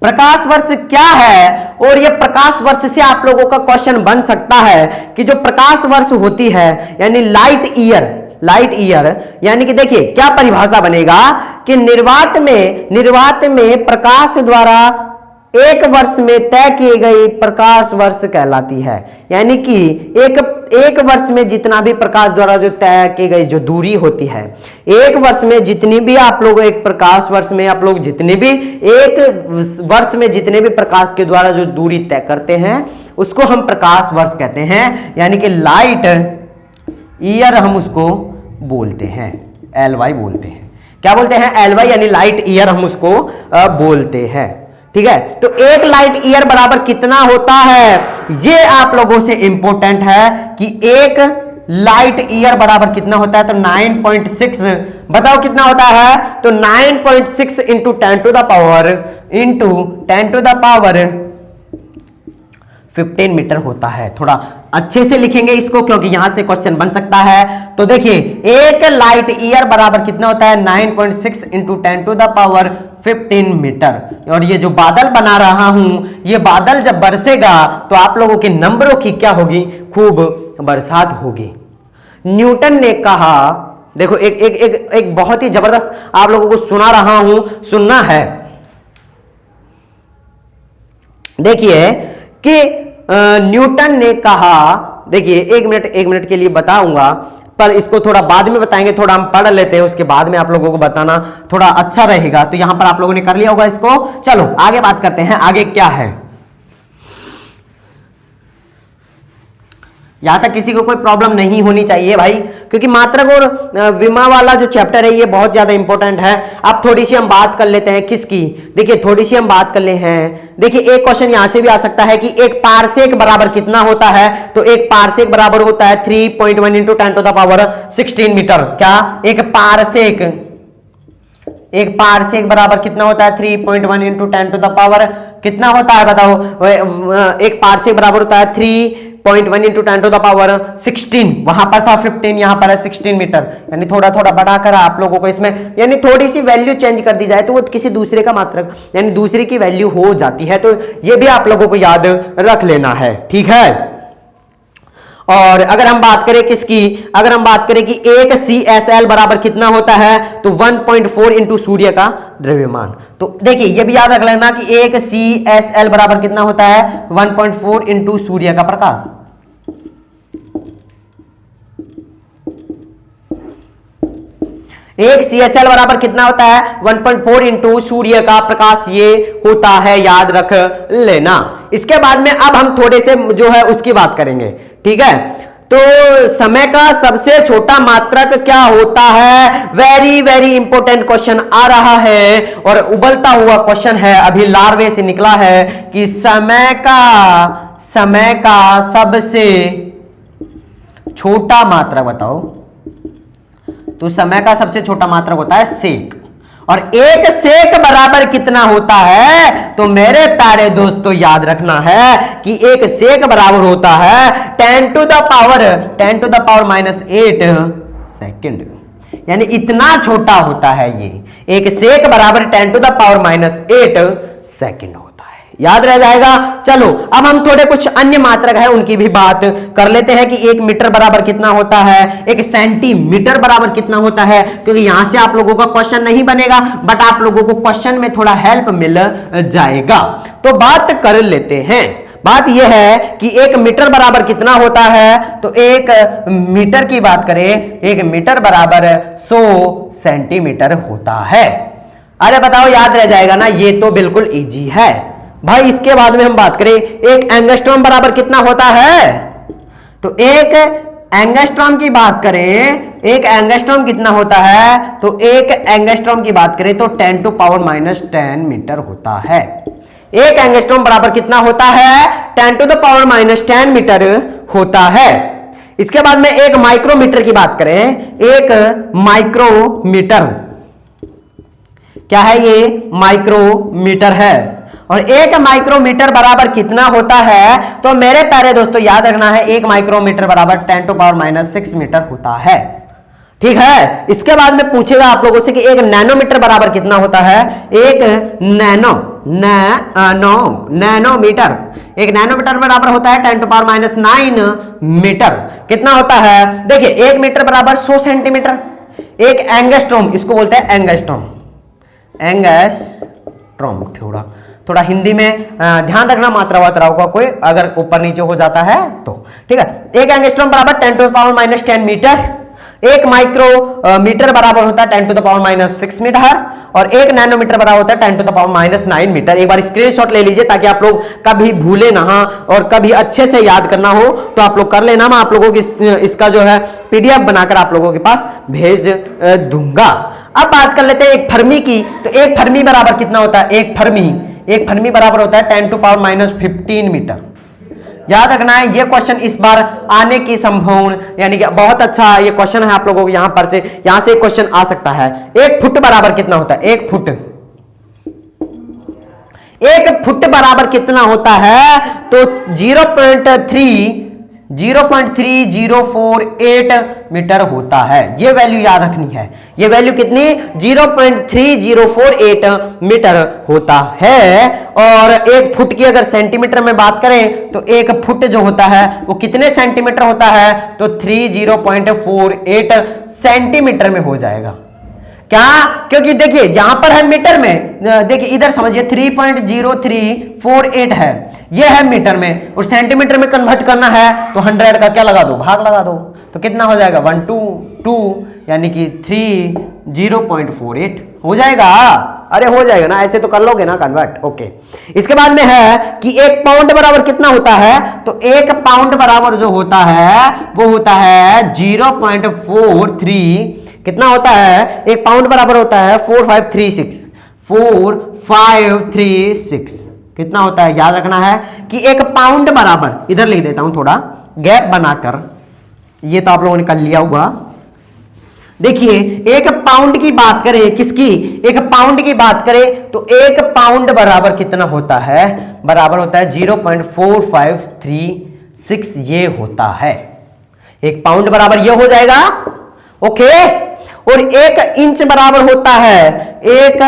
A: प्रकाश वर्ष क्या है? और ये प्रकाश वर्ष से आप लोगों का क्वेश्चन बन सकता है कि जो प्रकाश वर्ष होती है यानी लाइट ईयर, यानी कि देखिए क्या परिभाषा बनेगा कि निर्वात में प्रकाश द्वारा एक वर्ष में तय की गई प्रकाश वर्ष कहलाती है। यानी कि एक वर्ष में जितना भी प्रकाश द्वारा जो तय की गई जो दूरी होती है, एक वर्ष में जितनी भी आप लोग एक प्रकाश वर्ष में आप लोग जितनी भी एक वर्ष में जितने भी प्रकाश के द्वारा जो दूरी तय करते हैं उसको हम प्रकाश वर्ष कहते हैं। यानी कि लाइट ईयर हम उसको बोलते हैं, LY बोलते हैं। क्या बोलते हैं? LY यानी लाइट ईयर हम उसको बोलते हैं। ठीक है, तो एक लाइट ईयर बराबर कितना होता है? ये आप लोगों से इंपॉर्टेंट है कि एक लाइट ईयर बराबर कितना होता है? तो 9.6, बताओ कितना होता है? तो 9.6 into 10 to the power 15 metre होता है। थोड़ा अच्छे से लिखेंगे इसको क्योंकि यहां से क्वेश्चन बन सकता है। तो देखिए एक लाइट ईयर बराबर कितना होता है? 9.6 into 10 to the power 15 metre. और ये जो बादल बना रहा हूं, ये बादल जब बरसेगा तो आप लोगों के नंबरों की क्या होगी? खूब बरसात होगी। न्यूटन ने कहा, देखो एक बहुत ही जबरदस्त आप लोगों को सुना रहा हूं, सुनना है। देखिए कि न्यूटन ने कहा, देखिए एक मिनट के लिए बताऊंगा, पर इसको थोड़ा बाद में बताएंगे। थोड़ा हम पढ़ लेते हैं, उसके बाद में आप लोगों को बताना थोड़ा अच्छा रहेगा। तो यहां पर आप लोगों ने कर लिया होगा इसको। चलो आगे बात करते हैं, आगे क्या है। यहां तक किसी को कोई प्रॉब्लम नहीं होनी चाहिए भाई, क्योंकि मात्रक और विमा वाला जो चैप्टर है ये बहुत ज्यादा इंपॉर्टेंट है। अब थोड़ी सी हम बात कर लेते हैं किसकी, देखिए थोड़ी सी हम बात कर ले हैं। देखिए एक क्वेश्चन यहां से भी आ सकता है कि एक पारसेक बराबर कितना होता है? तो एक पारसेक बराबर होता है 3.1 into 10 to the power 16 metre. क्या एक पारसेक बराबर कितना होता है? 3.1 इंटू 10 टू द पावर कितना होता है बताओ? एक पारसेक बराबर होता है 3.1 इंटू 10 टू द पावर 16, वहां पर था 15, यहां पर है 16 मीटर। यानी थोड़ा थोड़ा बढ़ाकर आप लोगों को इसमें यानी थोड़ी सी वैल्यू चेंज कर दी जाए तो वो किसी दूसरे का मात्रक यानी दूसरे की वैल्यू हो जाती है। तो ये भी आप लोगों को याद रख लेना है, ठीक है। और अगर हम बात करें किसकी, अगर हम बात करें कि एक CSL बराबर कितना होता है? तो 1.4 इंटू सूर्य का द्रव्यमान। तो देखिए ये भी याद रख लेना कि एक CSL बराबर कितना होता है? 1.4 इंटू सूर्य का प्रकाश। एक CSL बराबर कितना होता है? 1.4 इंटू सूर्य का प्रकाश ये होता है, याद रख लेना। इसके बाद में अब हम थोड़े से जो है उसकी बात करेंगे, ठीक है। तो समय का सबसे छोटा मात्रक क्या होता है? वेरी वेरी इंपॉर्टेंट क्वेश्चन आ रहा है और उबलता हुआ क्वेश्चन है, अभी लार्वे से निकला है कि समय का सबसे छोटा मात्रक बताओ। तो समय का सबसे छोटा मात्रक होता है सेक। और एक सेक बराबर कितना होता है? तो मेरे प्यारे दोस्तों याद रखना है कि एक सेक बराबर होता है 10 टू द पावर -8 सेकंड। यानी इतना छोटा होता है ये। एक सेक बराबर 10 टू द पावर -8 सेकंड होता है, याद रह जाएगा। चलो अब हम थोड़े कुछ अन्य मात्रक है उनकी भी बात कर लेते हैं कि 1 मीटर बराबर कितना होता है, 1 सेंटीमीटर बराबर कितना होता है, क्योंकि यहां से आप लोगों का क्वेश्चन नहीं बनेगा बट आप लोगों को क्वेश्चन में थोड़ा हेल्प मिल जाएगा। तो बात कर लेते हैं। बात यह है कि 1 मीटर बराबर कितना होता है, तो 1 मीटर की बात करें, 1 मीटर बराबर 100 सेंटीमीटर होता है। अरे बताओ, याद रह जाएगा ना, ये तो बिल्कुल इजी है भाई। इसके बाद में हम बात करें 1 एंगस्ट्रॉम बराबर कितना होता है, तो 1 एंगस्ट्रॉम की बात करें, 1 एंगस्ट्रॉम कितना होता है, तो 1 एंगस्ट्रॉम की बात करें तो 10⁻10 मीटर होता है। 1 एंगस्ट्रॉम बराबर कितना होता है, 10⁻10 मीटर होता है। इसके बाद में 1 माइक्रोमीटर की बात करें, 1 माइक्रोमीटर क्या है, ये माइक्रोमीटर है। और 1 माइक्रोमीटर बराबर कितना होता है, तो मेरे प्यारे दोस्तों याद रखना है 1 माइक्रोमीटर बराबर 10⁻6 मीटर होता है। ठीक है। इसके बाद में पूछेगा आप लोगों से कि 1 नैनोमीटर बराबर कितना होता है, 1 नैनोमीटर, 1 नैनोमीटर बराबर होता है 10⁻9 मीटर। कितना होता है, देखिए 1 मीटर बराबर 100 सेंटीमीटर। 1 एंगस्ट्रॉम, इसको बोलते हैं एंगस्ट्रॉम, एंगस्ट्रॉम। थोड़ा हिंदी में ध्यान रखना मात्रा वात्राओं का, कोई अगर ऊपर नीचे हो जाता है तो। ठीक है। 1 एंगस्ट्रॉम बराबर 10⁻10 मीटर। 1 माइक्रोमीटर बराबर होता है 10⁻6 मीटर। और 1 नैनोमीटर बराबर होता है 10⁻9 मीटर। एक बार स्क्रीनशॉट ले लीजिए ताकि आप लोग कभी भूले ना और कभी अच्छे से याद करना हो तो आप लोग कर लेना। मैं आप लोगों की इसका जो है PDF बनाकर आप लोगों के पास भेज दूंगा। अब बात कर लेते हैं 1 फर्मी की। तो 1 फर्मी बराबर कितना होता है, 1 फर्मी बराबर होता है 10⁻15 मीटर। याद रखना है, ये क्वेश्चन इस बार आने की संभावना, यानी कि बहुत अच्छा ये क्वेश्चन है आप लोगों को, यहां से एक क्वेश्चन आ सकता है। 1 फुट बराबर कितना होता है, 1 फुट, 1 फुट बराबर कितना होता है, तो 0.3048 मीटर होता है। ये वैल्यू याद रखनी है, ये वैल्यू कितनी, 0.3048 मीटर होता है। और 1 फुट की अगर सेंटीमीटर में बात करें तो 1 फुट जो होता है वो कितने सेंटीमीटर होता है, तो 30.48 सेंटीमीटर में हो जाएगा। क्या, क्योंकि देखिए यहां पर है मीटर में, देखिए इधर समझिए 3.0348 है, ये है मीटर में, और सेंटीमीटर में कन्वर्ट करना है तो 100 का क्या लगा दो, भाग लगा दो, तो कितना हो जाएगा 122, यानी कि 30.48 हो जाएगा। अरे हो जाएगा ना, ऐसे तो कर लोगे ना कन्वर्ट। ओके। इसके बाद में है कि 1 पाउंड बराबर कितना होता है, तो 1 पाउंड बराबर जो होता है वो होता है 0.43, कितना होता है, 1 पाउंड बराबर होता है 4536 कितना होता है, याद रखना है कि 1 पाउंड बराबर, इधर लिख देता हूं थोड़ा गैप बनाकर, ये तो आप लोगों ने कर लिया होगा। देखिए 1 पाउंड की बात करें, किसकी, 1 पाउंड की बात करें तो 1 पाउंड बराबर कितना होता है, बराबर होता है 0.4536, ये होता है। 1 पाउंड बराबर ये हो जाएगा। ओके। और 1 इंच बराबर होता है, 1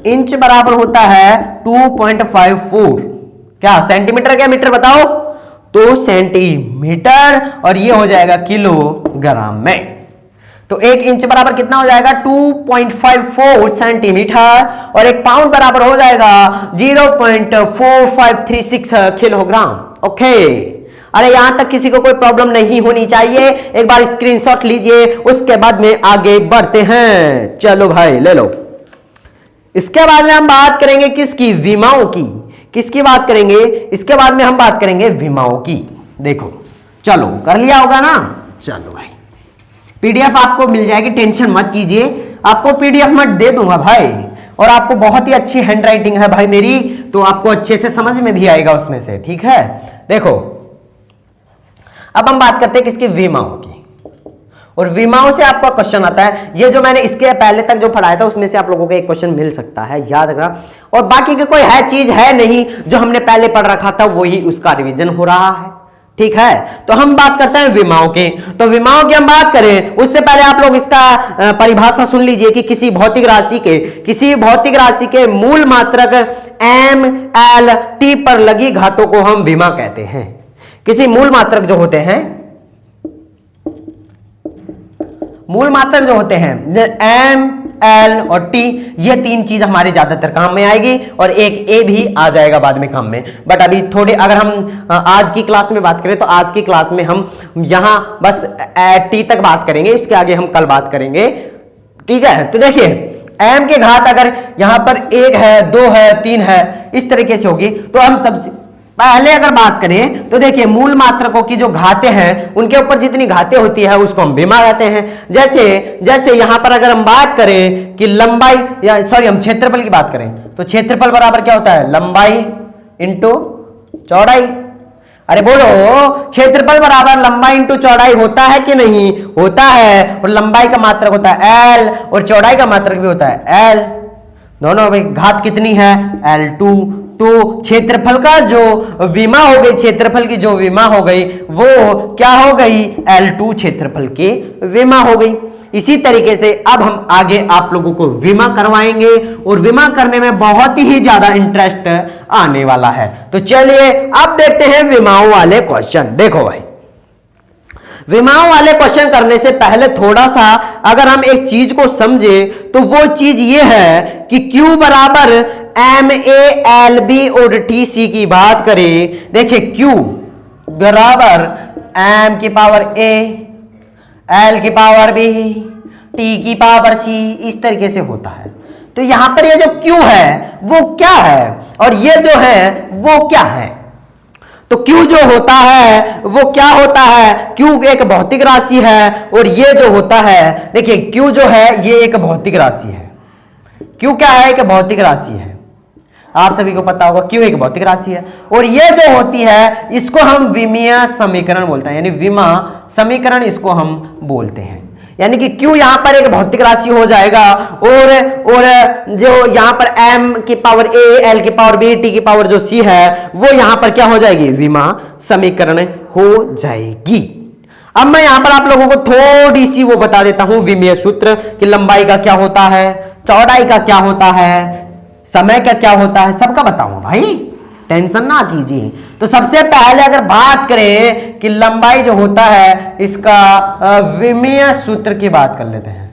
A: इंच बराबर होता है 2.54, क्या सेंटीमीटर क्या मीटर बताओ, तो सेंटीमीटर, और ये हो जाएगा किलोग्राम में। तो 1 इंच बराबर कितना हो जाएगा 2.54 सेंटीमीटर, और 1 पाउंड बराबर हो जाएगा 0.4536 किलोग्राम। ओके। अरे यहां तक किसी को कोई प्रॉब्लम नहीं होनी चाहिए। एक बार स्क्रीनशॉट लीजिए, उसके बाद में आगे बढ़ते हैं। चलो भाई ले लो। इसके बाद में हम बात करेंगे किसकी, विमाओं की। किसकी बात करेंगे, इसके बाद में हम बात करेंगे विमाओं की। देखो चलो कर लिया होगा ना, चलो भाई PDF आपको मिल जाएगी, टेंशन मत कीजिए, आपको PDF मैं दे दूंगा भाई, और आपको बहुत ही अच्छी हैंडराइटिंग है भाई मेरी, तो आपको अच्छे से समझ में भी आएगा उसमें से। ठीक है। देखो अब हम बात करते हैं किसकी, विमाओं की। और विमाओं से आपका क्वेश्चन आता है, ये जो मैंने इसके पहले तक जो पढ़ाया था उसमें से आप लोगों को एक क्वेश्चन मिल सकता है, याद रखना। और बाकी की कोई है चीज है नहीं, जो हमने पहले पढ़ रखा था वही उसका रिवीजन हो रहा है। ठीक है। तो हम बात करते हैं विमाओं के। तो विमाओं की हम बात करें उससे पहले आप लोग इसका परिभाषा सुन लीजिए कि किसी भौतिक राशि के मूल मात्रक एम एल टी पर लगी घातों को हम विमा कहते हैं। किसी मूल मात्रक जो होते हैं, मूल मात्रक जो होते हैं एम एल और टी, ये तीन चीज हमारे ज्यादातर काम में आएगी और एक ए भी आ जाएगा बाद में काम में। बट अभी थोड़े अगर हम आज की क्लास में बात करें तो आज की क्लास में हम यहां बस टी तक बात करेंगे, इसके आगे हम कल बात करेंगे। ठीक है, तो देखिए एम के घात अगर यहां पर 1 है, 2 है, 3 है, इस तरीके से होगी। तो हम सबसे पहले अगर बात करें तो देखिए मूल मात्रकों की जो घातें हैं उनके ऊपर जितनी घातें होती है उसको हम विमा कहते हैं। जैसे यहां पर अगर हम बात करें कि लंबाई या सॉरी हम क्षेत्रफल की बात करें तो क्षेत्रफल बराबर क्या होता है, लंबाई इंटू चौड़ाई। अरे बोलो, क्षेत्रफल बराबर लंबाई इंटू चौड़ाई होता है कि नहीं? होता है। और लंबाई का मात्रक होता है एल और चौड़ाई का मात्रक भी होता है एल। दोनों भाई घात कितनी है, L2। तो क्षेत्रफल का जो विमा हो गई, क्षेत्रफल की जो विमा हो गई वो क्या हो गई, L2 क्षेत्रफल के विमा हो गई। इसी तरीके से अब हम आगे आप लोगों को विमा करवाएंगे और विमा करने में बहुत ही ज्यादा इंटरेस्ट आने वाला है। तो चलिए अब देखते हैं विमाओं वाले क्वेश्चन। देखो भाई, विमाओं वाले क्वेश्चन करने से पहले थोड़ा सा अगर हम एक चीज को समझे तो वो चीज ये है कि Q बराबर एम ए एल बी और टी सी की बात करें। देखिए Q बराबर एम की पावर ए, एल की पावर बी, टी की पावर सी, इस तरीके से होता है। तो यहां पर ये जो Q है वो क्या है और ये जो है वो क्या है? तो Q जो होता है वो क्या होता है, Q एक भौतिक राशि है और ये जो होता है, देखिए Q जो है ये एक भौतिक राशि है। Q क्या है, एक भौतिक राशि है। आप सभी को पता होगा Q एक भौतिक राशि है और ये जो होती है इसको हम विमीय समीकरण बोलते हैं, यानी विमा समीकरण इसको हम बोलते हैं। यानी कि Q यहां पर एक भौतिक राशि हो जाएगा और जो यहां पर m की पावर a, l की पावर b, t की पावर जो c है वो यहां पर क्या हो जाएगी, विमा समीकरण हो जाएगी। अब मैं यहां पर आप लोगों को थोड़ी सी वो बता देता हूं विमीय सूत्र कि लंबाई का क्या होता है, चौड़ाई का क्या होता है, समय का क्या होता है, सबका बताऊंगा भाई, टेंशन ना कीजिए। तो सबसे पहले अगर बात करें कि लंबाई जो होता है इसका विमीय सूत्र की बात कर लेते हैं।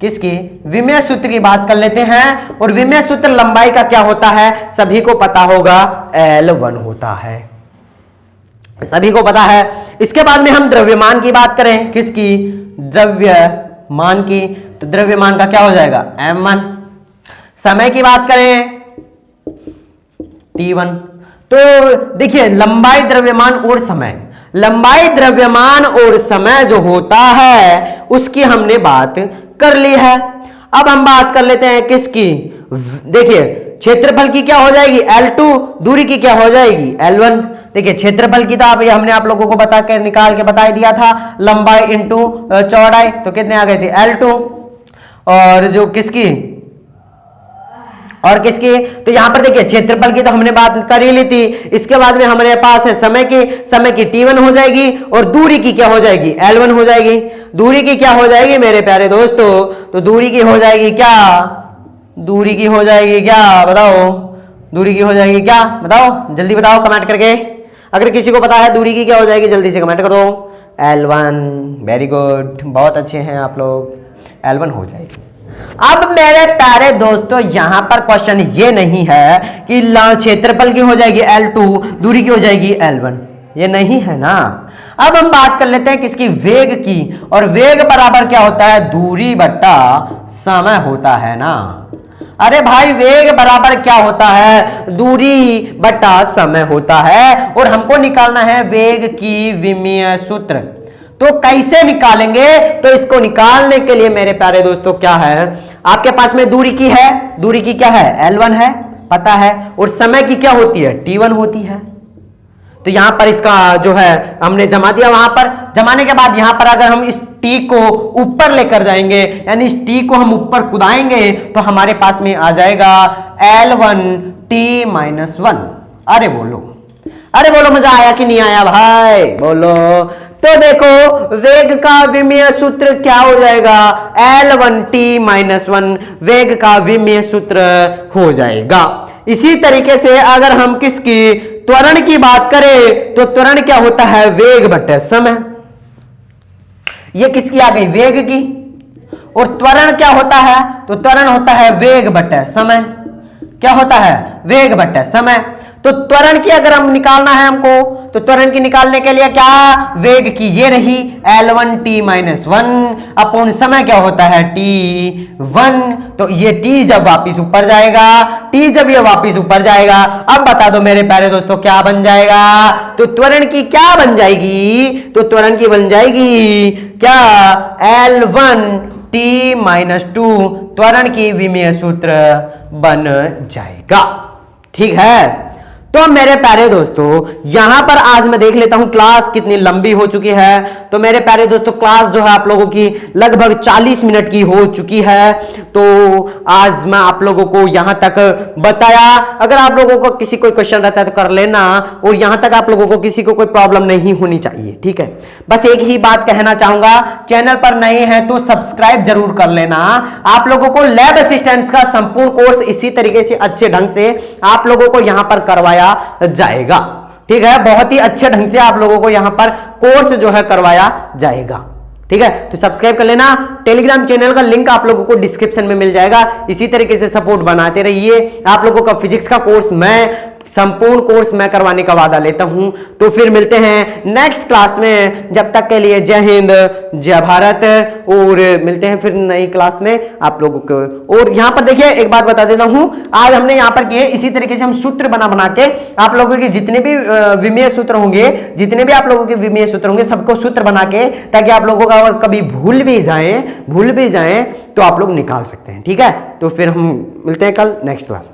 A: किसकी? विमीय सूत्र की बात कर लेते हैं। और विमीय सूत्र लंबाई का क्या होता है सभी को पता होगा, L1 होता है, सभी को पता है। इसके बाद में हम द्रव्यमान की बात करें, किसकी? द्रव्यमान की। तो द्रव्यमान का क्या हो जाएगा, M1। समय की बात करें T1। तो देखिए लंबाई, द्रव्यमान और समय, लंबाई, द्रव्यमान और समय जो होता है उसकी हमने बात कर ली है। अब हम बात कर लेते हैं किसकी? देखिए क्षेत्रफल की क्या हो जाएगी, L2, दूरी की क्या हो जाएगी, L1। देखिए क्षेत्रफल की तो आप ये हमने आप लोगों को बता के निकाल के बता दिया था, लंबाई इंटू चौड़ाई, तो कितने आ गए थे, L2। और जो किसकी और किसकी? तो यहां पर देखिए क्षेत्रफल की तो हमने बात कर ही ली थी। इसके बाद में हमारे पास है समय की T1 हो जाएगी और दूरी की क्या हो जाएगी, L1 हो जाएगी। दूरी की क्या हो जाएगी मेरे प्यारे दोस्तों, तो दूरी की हो जाएगी क्या, दूरी की हो जाएगी क्या, बताओ, दूरी की हो जाएगी क्या, बताओ, जल्दी बताओ कमेंट करके। अगर किसी को पता है दूरी की क्या हो जाएगी जल्दी से कमेंट कर दो। L1, वेरी गुड, बहुत अच्छे हैं आप लोग, L1 हो जाएगी। अब मेरे प्यारे दोस्तों यहां पर क्वेश्चन ये नहीं है कि क्षेत्रफल की हो जाएगी L2, दूरी की हो जाएगी L1, ये नहीं है ना। अब हम बात कर लेते हैं किसकी, वेग की। और वेग बराबर क्या होता है, दूरी बट्टा समय होता है ना। अरे भाई वेग बराबर क्या होता है, दूरी बट्टा समय होता है। और हमको निकालना है वेग की विमीय सूत्र। तो कैसे निकालेंगे, तो इसको निकालने के लिए मेरे प्यारे दोस्तों क्या है, आपके पास में दूरी की है, दूरी की क्या है, L1 है, पता है। और समय की क्या होती है, T1 होती है। तो यहां पर इसका जो है हमने जमा दिया, वहां पर जमाने के बाद यहां पर अगर हम इस T को ऊपर लेकर जाएंगे, यानी इस T को हम ऊपर कुदाएंगे तो हमारे पास में आ जाएगा L1 T-1। अरे बोलो, अरे बोलो, मजा आया कि नहीं आया भाई, बोलो। तो देखो वेग का विमीय सूत्र क्या हो जाएगा, L1t-1 वेग का विमीय सूत्र हो जाएगा। इसी तरीके से अगर हम किसकी त्वरण की बात करें तो त्वरण क्या होता है, वेग बटे समय। ये किसकी आ गई, वेग की। और त्वरण क्या होता है, तो त्वरण होता है वेग बटे समय। क्या होता है, वेग बटे समय। तो त्वरण की अगर हम निकालना है हमको, तो त्वरण की निकालने के लिए क्या, वेग की ये रही L1t-1 अपॉन समय क्या होता है t1। तो ये t जब वापिस ऊपर जाएगा, t जब ये वापिस ऊपर जाएगा, अब बता दो मेरे प्यारे दोस्तों क्या बन जाएगा, तो त्वरण की क्या बन जाएगी, तो त्वरण की बन जाएगी क्या, L1t-2 त्वरण की विमीय सूत्र बन जाएगा। ठीक है, तो मेरे प्यारे दोस्तों यहां पर आज मैं देख लेता हूं क्लास कितनी लंबी हो चुकी है। तो मेरे प्यारे दोस्तों क्लास जो है आप लोगों की लगभग 40 मिनट की हो चुकी है। तो आज मैं आप लोगों को यहां तक बताया। अगर आप लोगों को किसी कोई क्वेश्चन रहता है तो कर लेना, और यहां तक आप लोगों को किसी को कोई प्रॉब्लम नहीं होनी चाहिए। ठीक है, बस एक ही बात कहना चाहूंगा, चैनल पर नए हैं तो सब्सक्राइब जरूर कर लेना। आप लोगों को लैब असिस्टेंट्स का संपूर्ण कोर्स इसी तरीके से अच्छे ढंग से आप लोगों को यहां पर करवाया जाएगा। ठीक है, बहुत ही अच्छे ढंग से आप लोगों को यहां पर कोर्स जो है करवाया जाएगा। ठीक है, तो सब्सक्राइब कर लेना। टेलीग्राम चैनल का लिंक आप लोगों को डिस्क्रिप्शन में मिल जाएगा। इसी तरीके से सपोर्ट बनाते रहिए। आप लोगों का फिजिक्स का कोर्स मैं संपूर्ण कोर्स मैं करवाने का वादा लेता हूं। तो फिर मिलते हैं नेक्स्ट क्लास में। जब तक के लिए जय हिंद, जय भारत, और मिलते हैं फिर नई क्लास में आप लोगों को। और यहां पर देखिए एक बात बता देता हूं, आज हमने यहां पर किए इसी तरीके से हम सूत्र बना के आप लोगों के जितने भी विमीय सूत्र होंगे, जितने भी आप लोगों के विमीय सूत्र होंगे सबको सूत्र बना के, ताकि आप लोगों का अगर कभी भूल भी जाए तो आप लोग निकाल सकते हैं। ठीक है, तो फिर हम मिलते हैं कल नेक्स्ट क्लास में।